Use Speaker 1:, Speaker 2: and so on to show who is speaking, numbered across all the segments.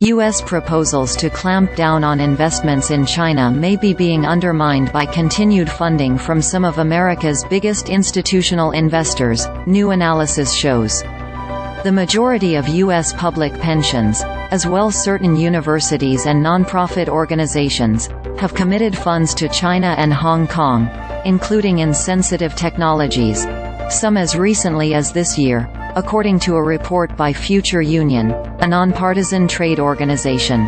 Speaker 1: U.S. proposals to clamp down on investments in China may be being undermined by continued funding from some of America's biggest institutional investors, new analysis shows. The majority of U.S. public pensions, as well certain universities and nonprofit organizations, have committed funds to China and Hong Kong, including in sensitive technologies, some as recently as this year, according to a report by Future Union, a nonpartisan trade organization.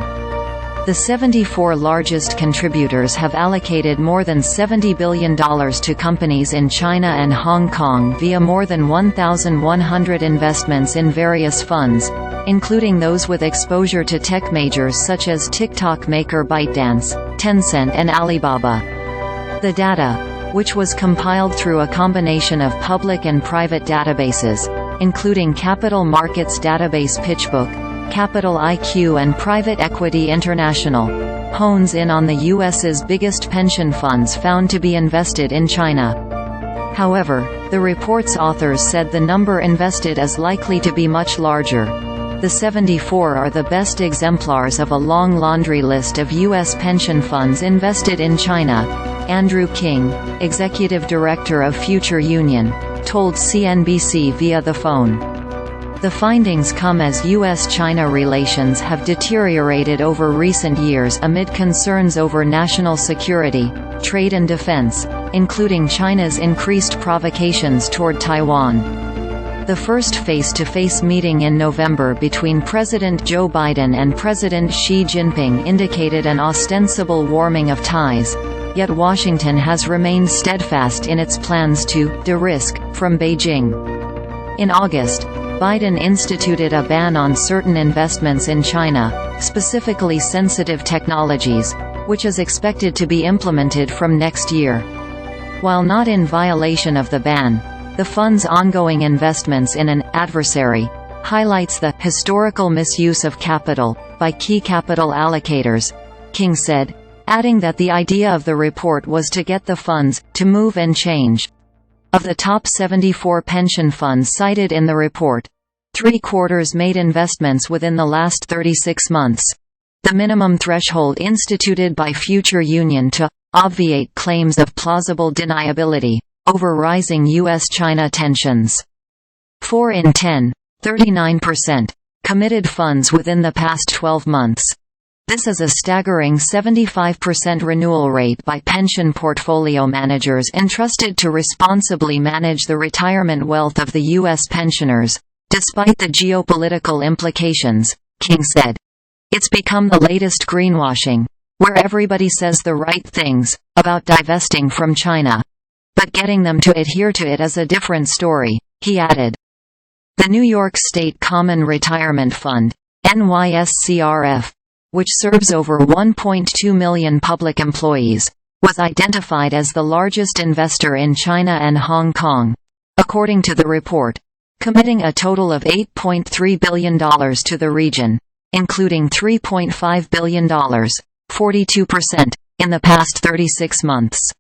Speaker 1: The 74 largest contributors have allocated more than $70 billion to companies in China and Hong Kong via more than 1,100 investments in various funds, including those with exposure to tech majors such as TikTok maker ByteDance, Tencent and Alibaba. The data, which was compiled through a combination of public and private databases, including capital markets database PitchBook, Capital IQ and Private Equity International, hones in on the U.S.'s biggest pension funds found to be invested in China. However, the report's authors said the number invested is likely to be much larger. The 74 are the best exemplars of a long laundry list of U.S. pension funds invested in China, Andrew King, executive director of Future Union, told CNBC via the phone. The findings come as U.S.-China relations have deteriorated over recent years amid concerns over national security, trade and defense, including China's increased provocations toward Taiwan. The first face-to-face meeting in November between President Joe Biden and President Xi Jinping indicated an ostensible warming of ties, yet Washington has remained steadfast in its plans to de-risk from Beijing. In August, Biden instituted a ban on certain investments in China, specifically sensitive technologies, which is expected to be implemented from next year. While not in violation of the ban, the fund's ongoing investments in an adversary highlights the historical misuse of capital by key capital allocators, King said, adding that the idea of the report was to get the funds to move and change. Of the top 74 pension funds cited in the report, 3/4 made investments within the last 36 months, the minimum threshold instituted by Future Union to obviate claims of plausible deniability over rising U.S.-China tensions. 4 in 10, 39%, committed funds within the past 12 months. This is a staggering 75% renewal rate by pension portfolio managers entrusted to responsibly manage the retirement wealth of the U.S. pensioners, despite the geopolitical implications, King said. It's become the latest greenwashing, where everybody says the right things about divesting from China, but getting them to adhere to it is a different story, he added. The New York State Common Retirement Fund, NYSCRF, which serves over 1.2 million public employees, was identified as the largest investor in China and Hong Kong, according to the report, committing a total of $8.3 billion to the region, including $3.5 billion, 42%, in the past 36 months.